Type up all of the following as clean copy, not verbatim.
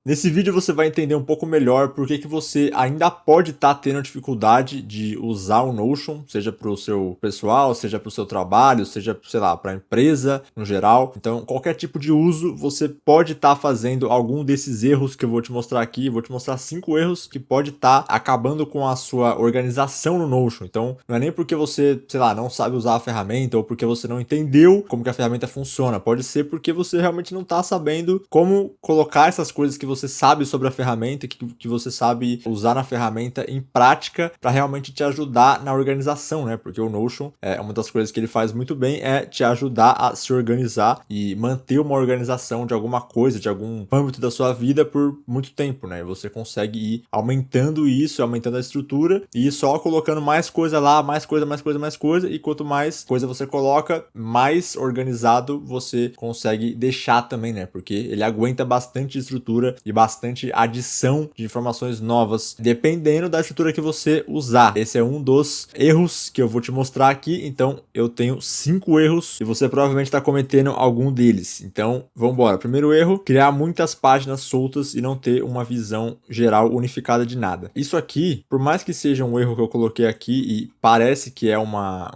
Nesse vídeo você vai entender um pouco melhor por que que você ainda pode estar tendo dificuldade de usar o Notion, seja para o seu pessoal, seja para o seu trabalho, seja, sei lá, para a empresa no geral. Então, qualquer tipo de uso, você pode estar fazendo algum desses erros que eu vou te mostrar aqui. Vou te mostrar 5 erros que pode estar acabando com a sua organização no Notion. Então, não é nem porque você, sei lá, não sabe usar a ferramenta ou porque você não entendeu como que a ferramenta funciona. Pode ser porque você realmente não está sabendo como colocar essas coisas que você sabe sobre a ferramenta, que você sabe usar na ferramenta em prática para realmente te ajudar na organização, né? Porque o Notion, uma das coisas que ele faz muito bem é te ajudar a se organizar e manter uma organização de alguma coisa, de algum âmbito da sua vida por muito tempo, né? E você consegue ir aumentando isso, aumentando a estrutura e só colocando mais coisa lá, mais coisa, mais coisa, mais coisa, e quanto mais coisa você coloca, mais organizado você consegue deixar também, né? Porque ele aguenta bastante estrutura e bastante adição de informações novas, dependendo da estrutura que você usar. Esse é um dos erros que eu vou te mostrar aqui. Então, eu tenho 5 erros e você provavelmente está cometendo algum deles. Então, vamos embora. Primeiro erro, criar muitas páginas soltas e não ter uma visão geral unificada de nada. Isso aqui, por mais que seja um erro que eu coloquei aqui e parece que é uma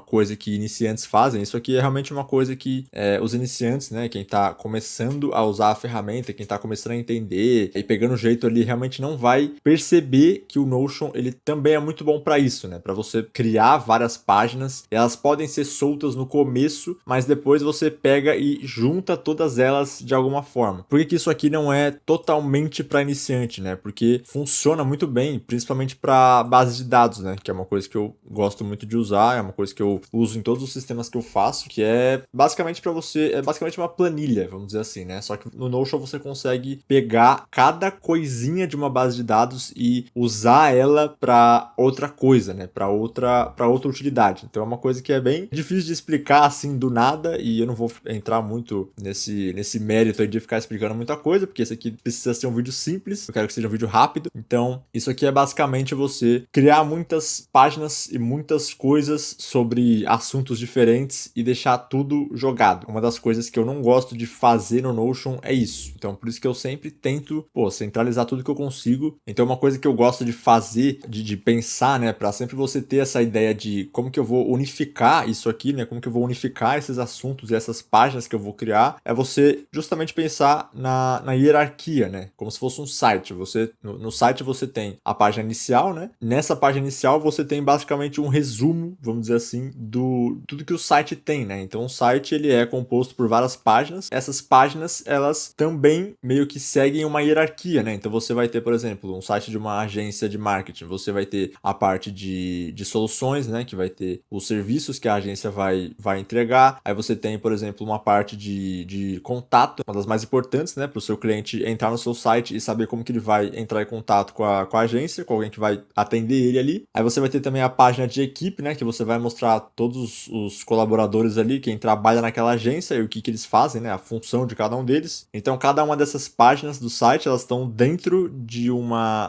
coisa que iniciantes fazem, isso aqui é realmente uma coisa que os iniciantes, né, quem está começando a usar a ferramenta, quem está começando a entender e pegando o jeito ali, realmente não vai perceber que o Notion ele também é muito bom para isso, né, para você criar várias páginas. Elas podem ser soltas no começo, mas depois você pega e junta todas elas de alguma forma. Por que que isso aqui não é totalmente para iniciante, né? Porque funciona muito bem, principalmente para base de dados, né? Que é uma coisa que eu gosto muito de usar, é uma coisa que eu uso em todos os sistemas que eu faço, que é basicamente para você, é basicamente uma planilha, vamos dizer assim, né? Só que no Notion você consegue pegar cada coisinha de uma base de dados e usar ela para outra coisa, né? Para outra utilidade. Então é uma coisa que é bem difícil de explicar assim do nada e eu não vou entrar muito nesse mérito aí de ficar explicando muita coisa, porque esse aqui precisa ser um vídeo simples, eu quero que seja um vídeo rápido. Então, isso aqui é basicamente você criar muitas páginas e muitas coisas sobre assuntos diferentes e deixar tudo jogado. Uma das coisas que eu não gosto de fazer no Notion é isso. Então, por isso que eu sempre tento, centralizar tudo que eu consigo. Então, uma coisa que eu gosto de fazer, de pensar, né, para sempre você ter essa ideia de como que eu vou unificar isso aqui, né, como que eu vou unificar esses assuntos e essas páginas que eu vou criar, é você justamente pensar na hierarquia, né, como se fosse um site. No site você tem a página inicial, né, nessa página inicial você tem basicamente um resumo, vamos dizer assim, do tudo que o site tem, né. Então o site ele é composto por várias páginas. Essas páginas elas também meio que seguem uma hierarquia, né. Então você vai ter, por exemplo, um site de uma agência de marketing, você vai ter a parte de soluções, né, que vai ter os serviços que a agência vai entregar. Aí você tem, por exemplo, uma parte de contato, uma das mais importantes, né, para o seu cliente entrar no seu site e saber como que ele vai entrar em contato com a agência, com alguém que vai atender ele ali. Aí você vai ter também a página de equipe, né, que você vai mostrar todos os colaboradores ali, quem trabalha naquela agência e o que que eles fazem, né, a função de cada um deles. Então, cada uma dessas páginas do site, elas estão dentro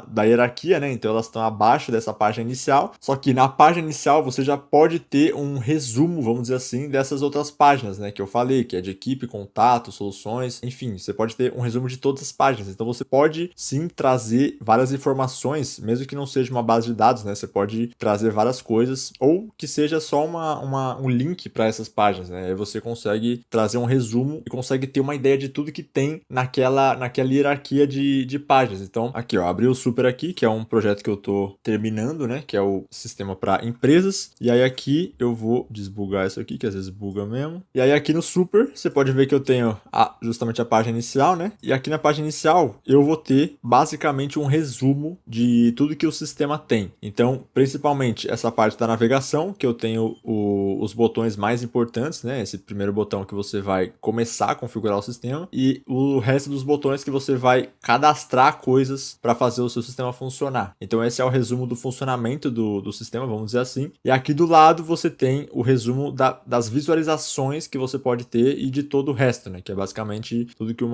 da hierarquia, né, então elas estão abaixo dessa página inicial, só que na página inicial você já pode ter um resumo, vamos dizer assim, dessas outras páginas, né, que eu falei, que é de equipe, contato, soluções, enfim, você pode ter um resumo de todas as páginas. Então você pode sim trazer várias informações, mesmo que não seja uma base de dados, né, você pode trazer várias coisas, ou que seja só um link para essas páginas, né, aí você consegue trazer um resumo e consegue ter uma ideia de tudo que tem naquela hierarquia de páginas. Então, aqui, ó, abri o Super aqui, que é um projeto que eu tô terminando, né, que é o sistema para empresas. E aí aqui eu vou desbugar isso aqui, que às vezes buga mesmo. E aí aqui no Super, você pode ver que eu tenho justamente a página inicial, né? E aqui na página inicial, eu vou ter basicamente um resumo de tudo que o sistema tem. Então, principalmente essa parte da navegação, que eu tenho os botões mais importantes, né? Esse primeiro botão que você vai começar a configurar o sistema e o resto dos botões que você vai cadastrar coisas para fazer o seu sistema funcionar. Então, esse é o resumo do funcionamento do sistema, vamos dizer assim. E aqui do lado você tem o resumo das visualizações que você pode ter e de todo o resto, né? Que é basicamente tudo que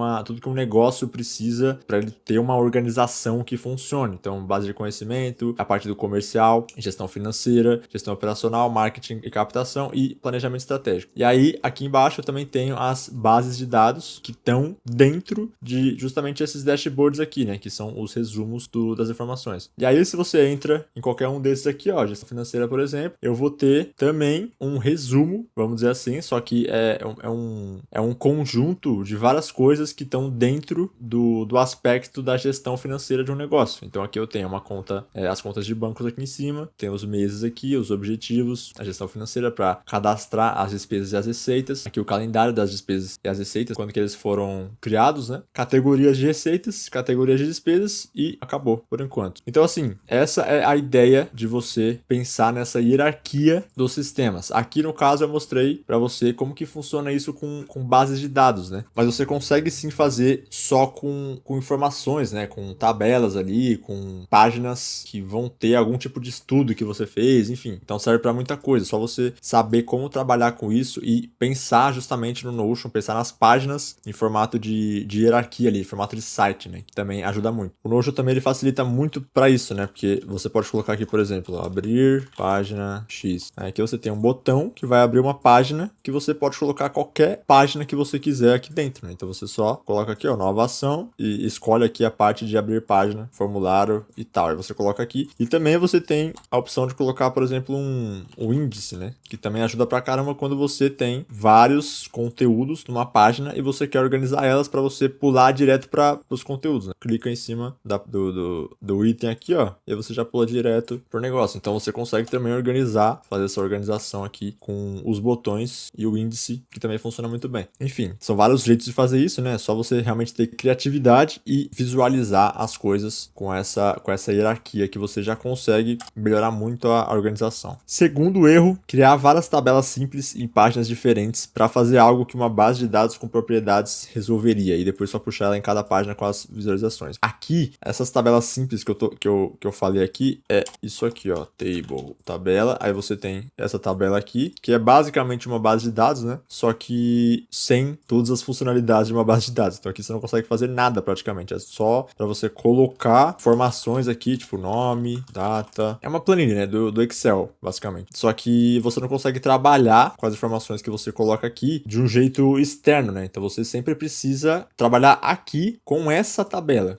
um negócio precisa para ele ter uma organização que funcione. Então, base de conhecimento, a parte do comercial, gestão financeira, gestão operacional, marketing e captação e planejamento estratégico. E aí, aqui embaixo eu também tenho as bases de dados que estão dentro de justamente esses dashboards aqui, né? Que são os resumos das informações. E aí, se você entra em qualquer um desses aqui, ó, gestão financeira, por exemplo, eu vou ter também um resumo, vamos dizer assim, só que é um conjunto de várias coisas que estão dentro do aspecto da gestão financeira de um negócio. Então aqui eu tenho uma conta, as contas de bancos aqui em cima, tem os meses aqui, os objetivos, a gestão financeira para cadastrar as despesas e as receitas, aqui o calendário das despesas e as receitas, quando que eles foram criados, né? Categorias de receitas, categorias de despesas e acabou, por enquanto. Então assim, essa é a ideia de você pensar nessa hierarquia dos sistemas. Aqui no caso eu mostrei para você como que funciona isso com bases de dados, né? Mas você consegue sim fazer só com informações, né? Com tabelas ali, com páginas que vão ter algum tipo de estudo que você fez, enfim. Então serve para muita coisa, só você saber como trabalhar com isso e pensar justamente no Notion, pensar nas páginas em formato de hierarquia ali, em formato de site, né? Que também ajuda muito. O Notion também ele facilita muito para isso, né? Porque você pode colocar aqui, por exemplo, abrir página X. Aqui você tem um botão que vai abrir uma página que você pode colocar qualquer página que você quiser aqui dentro, né? Então você só coloca aqui, ó, nova ação e escolhe aqui a parte de abrir página, formulário e tal. Aí você coloca aqui. E também você tem a opção de colocar, por exemplo, um índice, né? Que também ajuda pra caramba quando você tem vários conteúdos numa página e você quer organizar elas para você pular direto para os conteúdos, né? Clica em cima do item aqui, ó, e aí você já pula direto pro negócio. Então você consegue também organizar, fazer essa organização aqui com os botões e o índice, que também funciona muito bem. Enfim, são vários jeitos de fazer isso, né? É só você realmente ter criatividade e visualizar as coisas com essa hierarquia que você já consegue melhorar muito a organização. Segundo erro, criar várias tabelas simples em páginas diferentes para fazer algo que uma base de dados com propriedades resolveria e depois só puxar ela em cada página com as visualizações. Aqui, essas tabelas simples que eu falei aqui é isso aqui, ó, table, tabela, aí você tem essa tabela aqui, que é basicamente uma base de dados, né? Só que sem todas as funcionalidades de uma base de dados. Então aqui você não consegue fazer nada praticamente, é só para você colocar informações aqui, tipo nome, data. É uma planilha, né, do Excel, basicamente. Só que você não consegue trabalhar com as informações que você coloca aqui de um jeito externo, né? Então você sempre precisa trabalhar aqui com essa tabela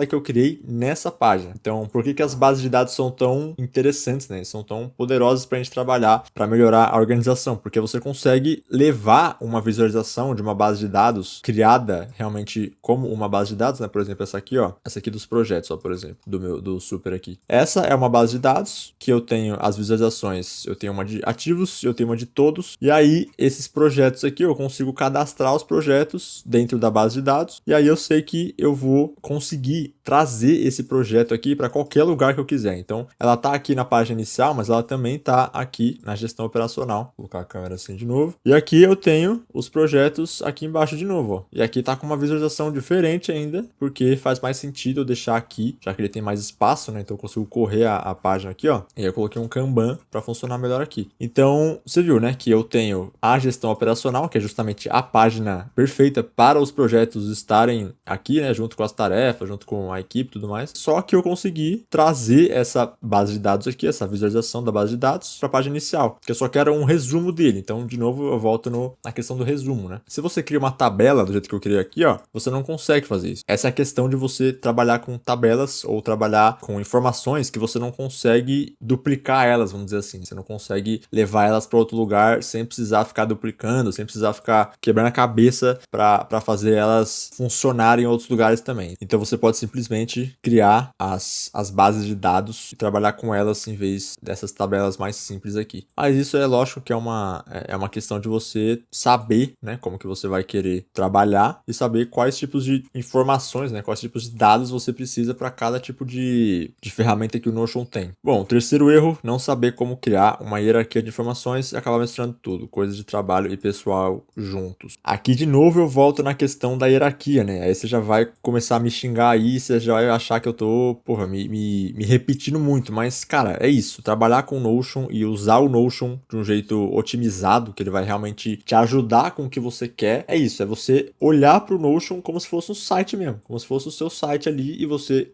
que eu criei nessa página. Então, por que as bases de dados são tão interessantes, né? São tão poderosas para a gente trabalhar, para melhorar a organização? Porque você consegue levar uma visualização de uma base de dados criada realmente como uma base de dados, né? Por exemplo, essa aqui, ó. Essa aqui dos projetos, ó, por exemplo, do Super aqui. Essa é uma base de dados que eu tenho as visualizações. Eu tenho uma de ativos, eu tenho uma de todos. E aí, esses projetos aqui, eu consigo cadastrar os projetos dentro da base de dados. E aí eu sei que eu vou conseguir trazer esse projeto aqui para qualquer lugar que eu quiser. Então, ela tá aqui na página inicial, mas ela também tá aqui na gestão operacional. Vou colocar a câmera assim de novo. E aqui eu tenho os projetos aqui embaixo de novo, ó. E aqui tá com uma visualização diferente ainda, porque faz mais sentido eu deixar aqui, já que ele tem mais espaço, né? Então eu consigo correr a página aqui, ó. E aí eu coloquei um Kanban para funcionar melhor aqui. Então, você viu, né, que eu tenho a gestão operacional, que é justamente a página perfeita para os projetos estarem aqui, né, junto com as tarefas, junto com a equipe e tudo mais. Só que eu consegui trazer essa base de dados aqui, essa visualização da base de dados para a página inicial, que eu só quero um resumo dele. Então, de novo, eu volto na questão do resumo, né? Se você cria uma tabela do jeito que eu criei aqui, ó, você não consegue fazer isso. Essa é a questão de você trabalhar com tabelas ou trabalhar com informações que você não consegue duplicar elas, vamos dizer assim. Você não consegue levar elas para outro lugar sem precisar ficar duplicando, sem precisar ficar quebrando a cabeça para fazer elas funcionarem em outros lugares também. Então você pode simplesmente criar as bases de dados e trabalhar com elas em vez dessas tabelas mais simples aqui. Mas isso é lógico que é uma questão de você saber, né, como que você vai querer trabalhar e saber quais tipos de informações, né, quais tipos de dados você precisa para cada tipo de ferramenta que o Notion tem. Bom, o terceiro erro, não saber como criar uma hierarquia de informações e acabar misturando tudo, coisas de trabalho e pessoal juntos. Aqui de novo eu volto na questão da hierarquia, né? Aí você já vai começar a me xingar aí, você já vai achar que eu tô, me repetindo muito, mas cara, é isso, trabalhar com o Notion e usar o Notion de um jeito otimizado, que ele vai realmente te ajudar com o que você quer, é isso, é você olhar pro Notion como se fosse um site mesmo, como se fosse o seu site ali e você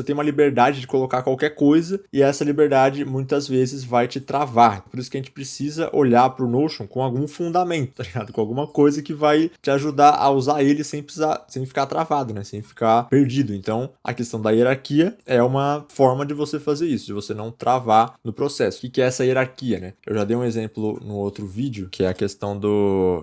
tem uma liberdade de colocar qualquer coisa e essa liberdade muitas vezes vai te travar. Por isso que a gente precisa olhar pro Notion com algum fundamento, tá ligado? Com alguma coisa que vai te ajudar a usar ele sem precisar sem ficar travado, né? Sem ficar perdido. Então, a questão da hierarquia é uma forma de você fazer isso, de você não travar no processo. O que é essa hierarquia, né? Eu já dei um exemplo no outro vídeo, que é a questão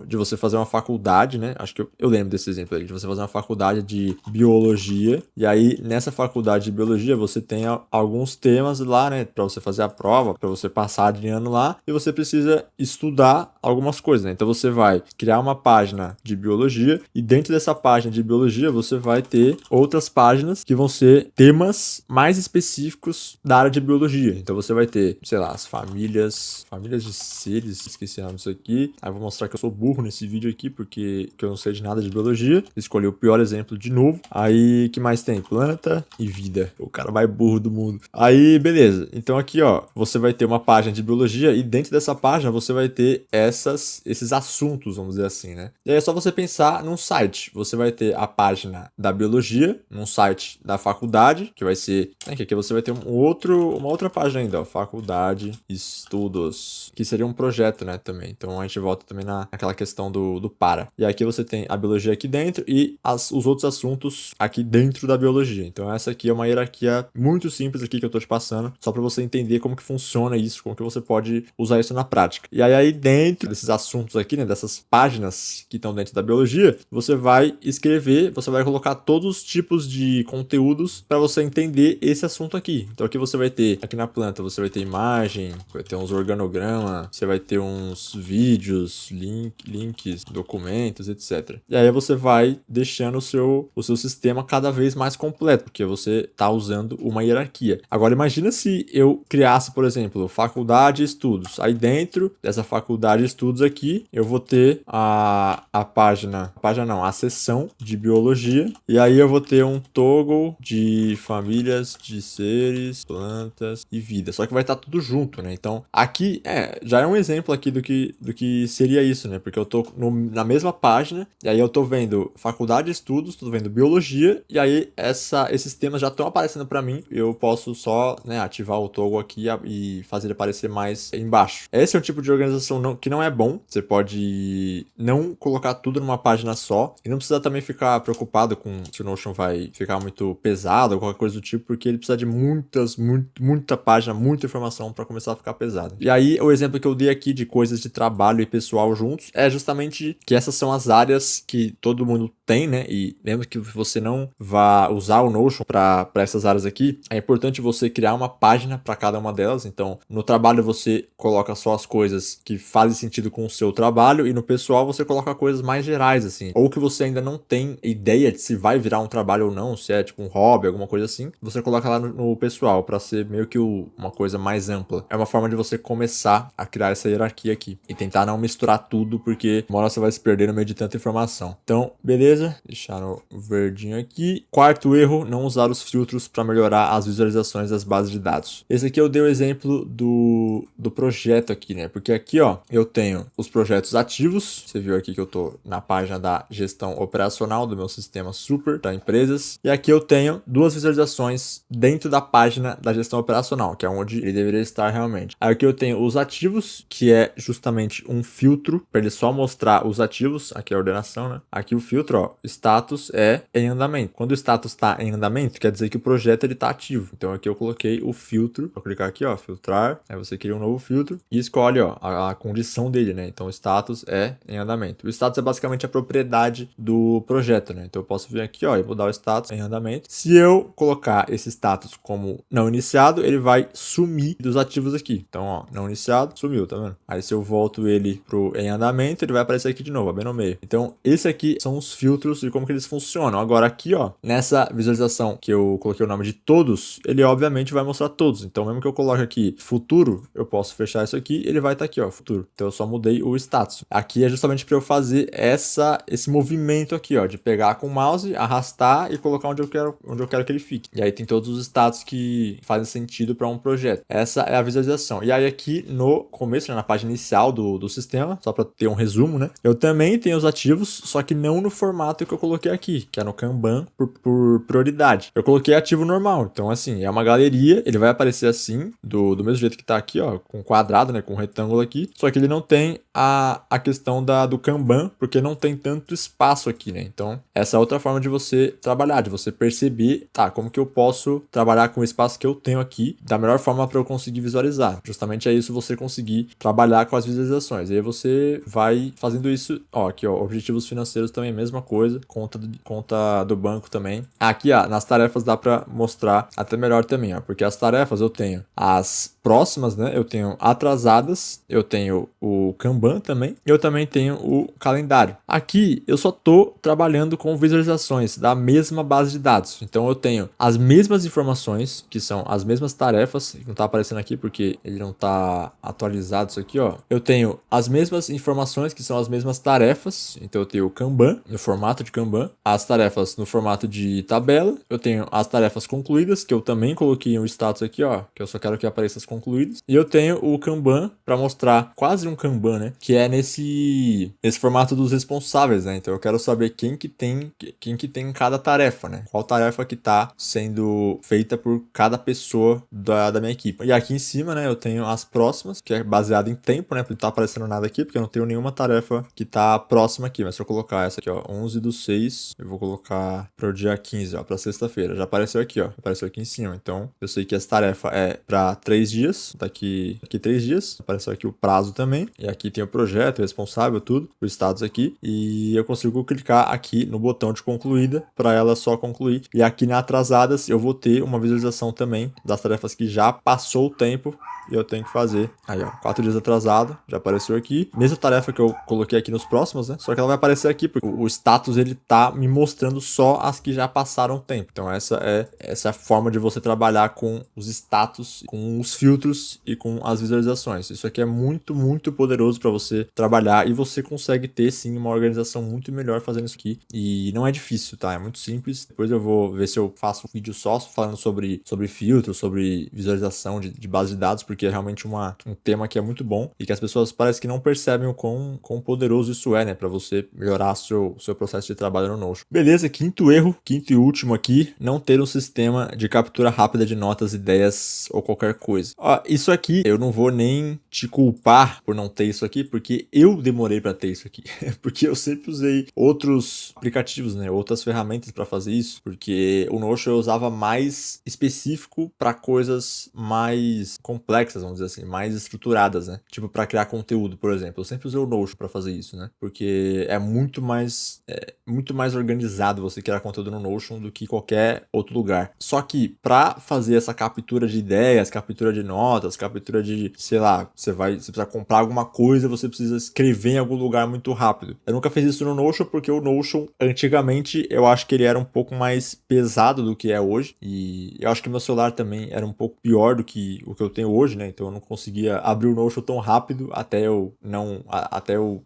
de você fazer uma faculdade, né? Acho que eu lembro desse exemplo aí, de você fazer uma faculdade de biologia, e aí nessa faculdade de biologia você tem alguns temas lá, né? Para você fazer a prova, para você passar de ano lá, e você precisa estudar algumas coisas, né? Então você vai criar uma página de biologia, e dentro dessa página de biologia você vai ter outras páginas que vão ser temas mais específicos da área de biologia. Então você vai ter, sei lá, as famílias de seres, esqueci o nome disso aqui. Aí eu vou mostrar que eu sou burro nesse vídeo aqui, porque eu não sei de nada de biologia. Escolhi o pior exemplo de novo. Aí, que mais tem? Planta e vida. O cara mais burro do mundo. Aí, beleza. Então aqui, ó, você vai ter uma página de biologia e dentro dessa página você vai ter esses assuntos, vamos dizer assim, né? E aí é só você pensar num site. Você vai ter a página da biologia, num site da faculdade, que vai ser... Que aqui você vai ter uma outra página ainda, ó. Faculdade, estudos, que seria um projeto, né, também. Então a gente volta também naquela questão do para. E aqui você tem a biologia aqui dentro e os outros assuntos aqui dentro da biologia. Então essa aqui é uma hierarquia muito simples aqui que eu tô te passando, só para você entender como que funciona isso, como que você pode usar isso na prática. E aí dentro desses assuntos aqui, né, dessas páginas que estão dentro da biologia, você vai escrever, você vai colocar todos os tipos de conteúdos para você entender esse assunto aqui. Então aqui você vai ter, aqui na planta, você vai ter imagem, vai ter uns organogramas, você vai ter uns vídeos, links, documentos, etc. E aí você vai deixando o seu sistema cada vez mais completo, porque você está usando uma hierarquia. Agora imagina se eu criasse, por exemplo, faculdade e estudos. Aí dentro dessa faculdade e estudos aqui, eu vou ter a seção de biologia, e aí eu vou ter um toggle de famílias de seres, plantas e vida. Só que vai estar tudo junto, né? Então, aqui já é um exemplo aqui do que seria isso, né? Porque eu tô na mesma página, e aí eu tô vendo faculdade de estudos, tô vendo biologia, e aí esses temas já estão aparecendo para mim. Eu posso só, né, ativar o toggle aqui e fazer ele aparecer mais embaixo. Esse é um tipo de organização que não é bom. Você pode não colocar tudo numa página só, e não precisa também ficar preocupado com se o Notion vai ficar muito pesado ou qualquer coisa do tipo, porque ele precisa de muita página, muita informação para começar a ficar pesado. E aí, o exemplo que eu dei aqui de coisas de trabalho e pessoal juntos é justamente que essas são as áreas que todo mundo tem, né? E lembra que você não vá usar o Notion para essas áreas aqui, é importante você criar uma página para cada uma delas. Então, no trabalho você coloca só as coisas que fazem sentido com o seu trabalho, e no pessoal você coloca coisas mais gerais, assim, ou que você ainda não tem ideia de se vai virar um trabalho ou não, se é tipo um hobby, alguma coisa assim, você coloca lá no pessoal para ser meio que uma coisa mais ampla. É uma forma de você começar a criar essa hierarquia aqui e tentar não misturar tudo, porque uma hora você vai se perder no meio de tanta informação. Então, beleza, deixar no verdinho aqui. Quarto erro, não usar os filtros para melhorar as visualizações das bases de dados. Esse aqui eu dei o exemplo do projeto aqui, né? Porque aqui, ó, eu tenho os projetos ativos. Você viu aqui que eu tô na página da gestão operacional do meu sistema super para empresas. E aqui eu tenho duas visualizações dentro da página da gestão operacional, que é onde ele deveria estar realmente. Aí aqui eu tenho os ativos, que é justamente um filtro para ele só mostrar os ativos. Aqui é a ordenação, né? Aqui o filtro, ó, status é em andamento. Quando o status está em andamento, quer dizer que o projeto ele tá ativo. Então aqui eu coloquei o filtro. Vou clicar aqui, ó, filtrar. Aí você cria um novo filtro e escolhe, ó, a condição dele, né? Então o status é em andamento. O status é basicamente a propriedade do projeto, né? Então eu posso vir aqui, ó, e mudar o status em andamento. Se eu colocar esse status como não iniciado, ele vai sumir dos ativos aqui. Então, ó, não iniciado, sumiu, tá vendo? Aí se eu volto ele pro em andamento, ele vai aparecer aqui de novo, ó, bem no meio. Então, esse aqui são os filtros e como que eles funcionam. Agora aqui, ó, nessa visualização que eu coloquei o nome de todos, ele obviamente vai mostrar todos. Então, mesmo que eu coloque aqui futuro, eu posso fechar isso aqui, ele vai estar aqui, ó, futuro. Então, eu só mudei o status. Aqui é justamente para eu fazer esse movimento aqui, ó, de pegar com o mouse, arrastar e colocar onde eu quero que ele fique. E aí tem todos os status que fazem sentido para um projeto. Essa é a visualização. E aí aqui no começo, né, na página inicial do sistema, só para ter um resumo, né, eu também tenho os ativos, só que não no formato que eu coloquei aqui, que é no Kanban por prioridade. Eu coloquei ativo normal. Então, assim, é uma galeria, ele vai aparecer assim, do mesmo jeito que tá aqui, ó, com quadrado, né, com retângulo aqui, só que ele não tem a questão do Kanban, porque não tem tanto espaço aqui, né? Então, essa é outra forma de você trabalhar, de você perceber, tá, como que eu posso trabalhar com o espaço que eu tenho aqui da melhor forma para eu conseguir visualizar. Justamente é isso, você conseguir trabalhar com as visualizações. E aí você vai fazendo isso, ó, aqui, ó, objetivos financeiros também, mesma coisa, conta do banco também. Aqui, ó, nas tarefas dá para mostrar até melhor também, ó, porque as tarefas eu tenho as próximas, né? Eu tenho atrasadas, eu tenho o Kanban também, e eu também tenho o calendário. Aqui eu só tô trabalhando com visualizações da mesma base de dados. Então eu tenho as mesmas informações, que são as mesmas tarefas, não tá aparecendo aqui porque ele não tá atualizado isso aqui, ó. Eu tenho as mesmas informações, que são as mesmas tarefas. Então eu tenho o Kanban no formato de Kanban, as tarefas no formato de tabela, eu tenho as tarefas concluídas, que eu também coloquei um status aqui, ó, que eu só quero que apareça as concluídas. E eu tenho o Kanban para mostrar quase um Kanban, né? Que é nesse formato dos responsáveis, né? Então eu quero saber quem que tem cada tarefa, né? Qual tarefa que tá sendo feita por cada pessoa da minha equipe. E aqui em cima, né, eu tenho as próximas, que é baseado em tempo, né? Não tá aparecendo nada aqui, porque eu não tenho nenhuma tarefa que tá próxima aqui. Mas se eu colocar essa aqui, ó, 11/6, eu vou colocar pro dia 15, ó, pra sexta-feira. Já apareceu aqui, ó. Apareceu aqui em cima. Então, eu sei que essa tarefa é pra 3 dias, daqui 3 dias. Apareceu aqui o prazo também. E aqui tem o projeto, o responsável, tudo, o status aqui. E eu consigo clicar aqui no botão de concluída para ela só concluir. E aqui na atrasadas eu vou ter uma visualização também das tarefas que já passou o tempo e eu tenho que fazer. Aí, ó, 4 dias atrasado, já apareceu aqui. Mesma tarefa que eu coloquei aqui nos próximos, né? Só que ela vai aparecer aqui, porque o status, ele tá me mostrando só as que já passaram o tempo. Então, essa é a forma de você trabalhar com os status, com os filtros e com as visualizações. Isso aqui é muito, muito poderoso para você trabalhar e você consegue ter, sim, uma organização muito melhor fazendo isso aqui. E não é difícil, tá? É muito simples. Depois eu vou ver se eu faço um vídeo só falando sobre filtros, sobre visualização de base de dados, porque é realmente um tema que é muito bom e que as pessoas parece que não percebem o quão poderoso isso é, né? Para você melhorar seu processo de trabalho no Notion. Beleza, quinto erro, quinto e último aqui, não ter um sistema de captura rápida de notas, ideias ou qualquer coisa. Ó, isso aqui eu não vou nem te culpar por não ter isso aqui, porque eu demorei para ter isso aqui. Porque eu sempre usei outros aplicativos, né? Outras ferramentas para fazer isso, porque o Notion eu usava mais específico para coisas mais complexas, vamos dizer assim, mais estruturadas, né? Tipo para criar conteúdo, por exemplo. Eu sempre usei o Notion para fazer isso, né? Porque é muito mais organizado você criar conteúdo no Notion do que qualquer outro lugar. Só que para fazer essa captura de ideias, captura de notas, captura de, sei lá, você precisa comprar alguma coisa, você precisa escrever em algum lugar muito rápido. Eu nunca fiz isso no Notion porque o Notion, antigamente, eu acho que ele era um pouco mais pesado do que é hoje. E eu acho que meu celular também era um pouco pior do que o que eu tenho hoje, né? Então eu não conseguia abrir o Notion tão rápido até eu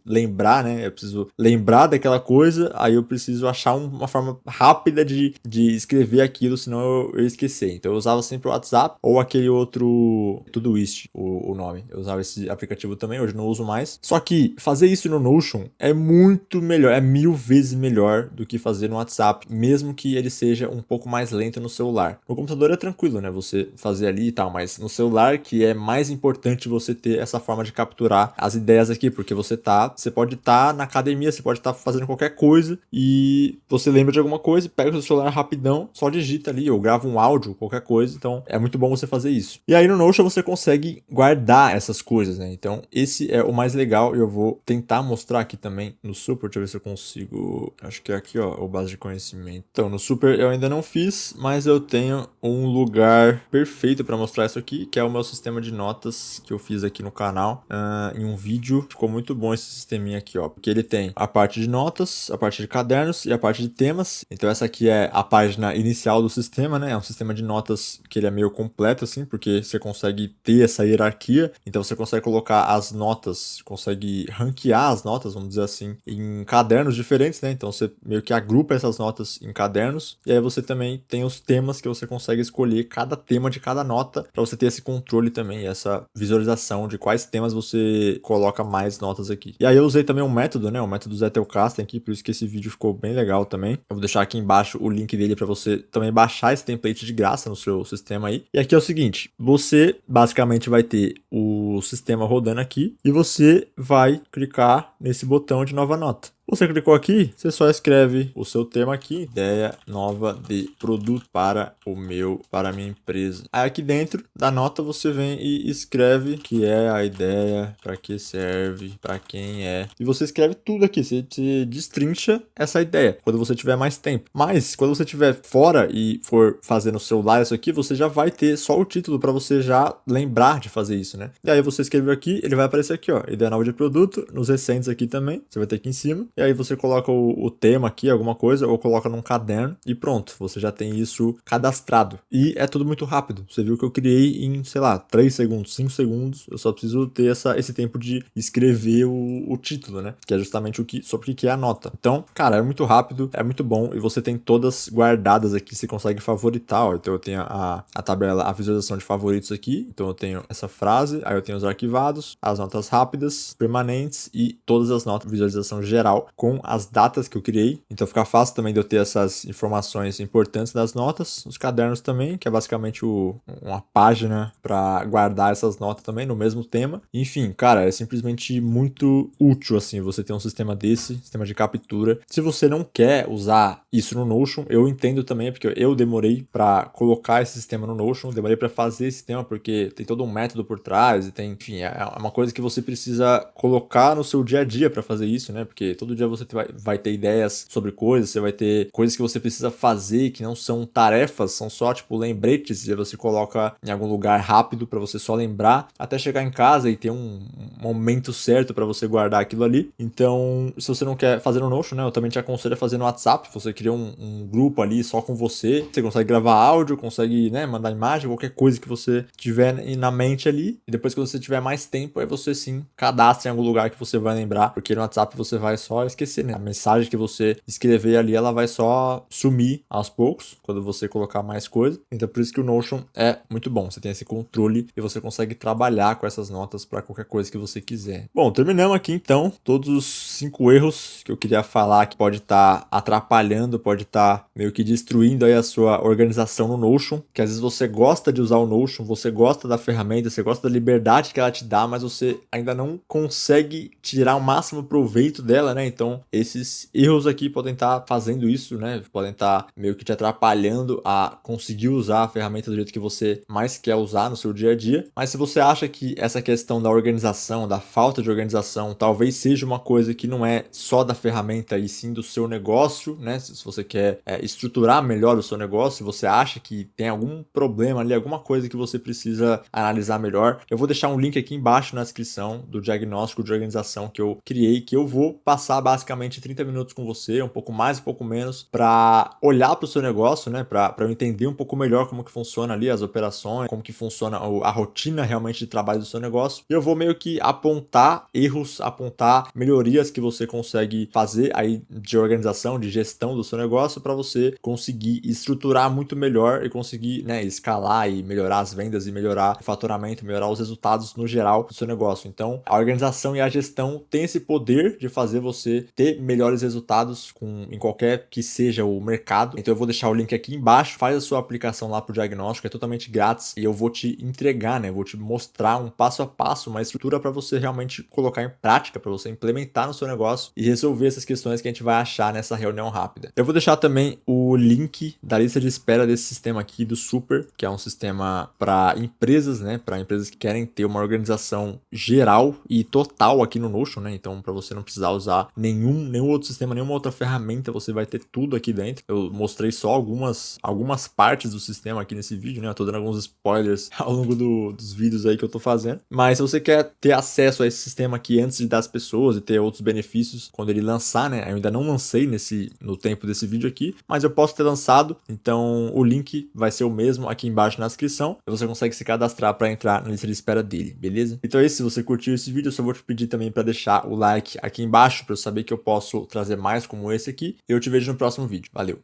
lembrar, né? Eu preciso lembrar daquela coisa, aí eu preciso achar uma forma rápida de escrever aquilo, senão eu esquecer. Então eu usava sempre o WhatsApp ou aquele outro Todoist, o nome. Eu usava esse aplicativo também, hoje não uso mais. Só que fazer isso no Notion é muito melhor, é 1000 vezes melhor do que fazer no WhatsApp, mesmo que ele seja um pouco mais lento no celular. No computador é tranquilo, né? Você fazer ali e tal, mas no celular que é mais importante você ter essa forma de capturar as ideias aqui, porque você pode estar na academia, você pode estar fazendo qualquer coisa e você lembra de alguma coisa, pega o seu celular rapidão, só digita ali ou grava um áudio, qualquer coisa. Então é muito bom você fazer isso. E aí no Notion você consegue guardar essas coisas, né? Então esse é o mais legal e eu vou tentar mostrar aqui também no Super. Deixa eu ver se eu consigo. Acho que é aqui, ó, o base de conhecimento. Então no Super eu ainda não fiz, mas eu tenho um lugar perfeito para mostrar isso aqui, que é o meu sistema de notas que eu fiz aqui no canal em um vídeo. Ficou muito bom esse sisteminha aqui, ó, porque ele tem a parte de notas, a parte de cadernos e a parte de temas. Então essa aqui é a página inicial do sistema, né? É um sistema de notas que ele é meio completo assim, porque você consegue ter essa hierarquia. Então você consegue colocar as notas, consegue ranquear as notas, vamos dizer assim, em cadernos diferentes, né? Então você meio que agrupa essas notas em cadernos. E aí você também tem os temas que você consegue escolher cada tema de cada nota para você ter esse controle também, essa visualização de quais temas você coloca mais notas aqui. E aí eu usei também um método, né? O método Zettelkasten aqui, por isso que esse vídeo ficou bem legal também. Eu vou deixar aqui embaixo o link dele para você também baixar esse template de graça no seu sistema aí. E aqui é o seguinte, você basicamente vai ter o sistema rodando aqui e você vai clicar nesse botão de nova nota. Você clicou aqui, você só escreve o seu tema aqui, ideia nova de produto para a minha empresa. Aí aqui dentro da nota você vem e escreve que é a ideia, para que serve, para quem é. E você escreve tudo aqui, você destrincha essa ideia quando você tiver mais tempo. Mas quando você estiver fora e for fazer no celular isso aqui, você já vai ter só o título para você já lembrar de fazer isso, né? E aí você escreveu aqui, ele vai aparecer aqui, ó, ideia nova de produto, nos recentes aqui também, você vai ter aqui em cima. E aí você coloca o tema aqui, alguma coisa, ou coloca num caderno e pronto, você já tem isso cadastrado. E é tudo muito rápido. Você viu que eu criei em, sei lá, 3 segundos, 5 segundos. Eu só preciso ter esse tempo de escrever o título, né? Que é justamente sobre o que é a nota. Então, cara, é muito rápido, é muito bom e você tem todas guardadas aqui. Você consegue favoritar, ó. Então eu tenho a tabela, a visualização de favoritos aqui. Então eu tenho essa frase, aí eu tenho os arquivados, as notas rápidas, permanentes e todas as notas, visualização geral com as datas que eu criei. Então fica fácil também de eu ter essas informações importantes das notas. Os cadernos também, que é basicamente uma página para guardar essas notas também no mesmo tema. Enfim, cara, é simplesmente muito útil assim você ter um sistema desse, sistema de captura. Se você não quer usar isso no Notion, eu entendo também, porque eu demorei para colocar esse sistema no Notion, demorei para fazer esse sistema porque tem todo um método por trás e tem, enfim, é uma coisa que você precisa colocar no seu dia a dia para fazer isso, né? Porque todo dia você vai ter ideias sobre coisas, você vai ter coisas que você precisa fazer que não são tarefas, são só tipo lembretes, e você coloca em algum lugar rápido para você só lembrar, até chegar em casa e ter um momento certo para você guardar aquilo ali. Então, se você não quer fazer no Notion, né, eu também te aconselho a fazer no WhatsApp. Você cria um grupo ali só com você consegue gravar áudio, consegue, né, mandar imagem, qualquer coisa que você tiver na mente ali, e depois que você tiver mais tempo, aí você sim cadastra em algum lugar que você vai lembrar, porque no WhatsApp você vai só esquecer, né? A mensagem que você escrever ali, ela vai só sumir aos poucos, quando você colocar mais coisa. Então por isso que o Notion é muito bom, você tem esse controle e você consegue trabalhar com essas notas para qualquer coisa que você quiser. Bom, terminamos aqui então todos os 5 erros que eu queria falar que pode estar atrapalhando, pode estar meio que destruindo aí a sua organização no Notion, que às vezes você gosta de usar o Notion, você gosta da ferramenta, você gosta da liberdade que ela te dá, mas você ainda não consegue tirar o máximo proveito dela, né? Então, esses erros aqui podem estar fazendo isso, né? Podem estar meio que te atrapalhando a conseguir usar a ferramenta do jeito que você mais quer usar no seu dia a dia. Mas se você acha que essa questão da organização, da falta de organização, talvez seja uma coisa que não é só da ferramenta e sim do seu negócio, né? Se você quer estruturar melhor o seu negócio, se você acha que tem algum problema ali, alguma coisa que você precisa analisar melhor, eu vou deixar um link aqui embaixo na descrição do diagnóstico de organização que eu criei, que eu vou passar basicamente 30 minutos com você, um pouco mais, um pouco menos, para olhar para o seu negócio, né? Para eu entender um pouco melhor como que funciona ali as operações, como que funciona a rotina realmente de trabalho do seu negócio. E eu vou meio que apontar erros, apontar melhorias que você consegue fazer aí de organização, de gestão do seu negócio, para você conseguir estruturar muito melhor e conseguir, né, escalar e melhorar as vendas e melhorar o faturamento, melhorar os resultados no geral do seu negócio. Então, a organização e a gestão tem esse poder de fazer você ter melhores resultados em qualquer que seja o mercado. Então, eu vou deixar o link aqui embaixo, faz a sua aplicação lá para o diagnóstico, é totalmente grátis e eu vou te entregar, né, vou te mostrar um passo a passo, uma estrutura para você realmente colocar em prática, para você implementar no seu negócio e resolver essas questões que a gente vai achar nessa reunião rápida. Eu vou deixar também o link da lista de espera desse sistema aqui do Super, que é um sistema para empresas, né, para empresas que querem ter uma organização geral e total aqui no Notion, né? Então, para você não precisar usar nenhum outro sistema, nenhuma outra ferramenta, você vai ter tudo aqui dentro. Eu mostrei só algumas partes do sistema aqui nesse vídeo, né? Eu tô dando alguns spoilers ao longo dos vídeos aí que eu tô fazendo. Mas se você quer ter acesso a esse sistema aqui antes de dar as pessoas e ter outros benefícios quando ele lançar, né? Eu ainda não lancei no tempo desse vídeo aqui, mas eu posso ter lançado. Então, o link vai ser o mesmo aqui embaixo na descrição. E você consegue se cadastrar para entrar na lista de espera dele, beleza? Então é isso. Se você curtiu esse vídeo, eu só vou te pedir também para deixar o like aqui embaixo para eu saber que eu posso trazer mais como esse aqui. Eu te vejo no próximo vídeo. Valeu!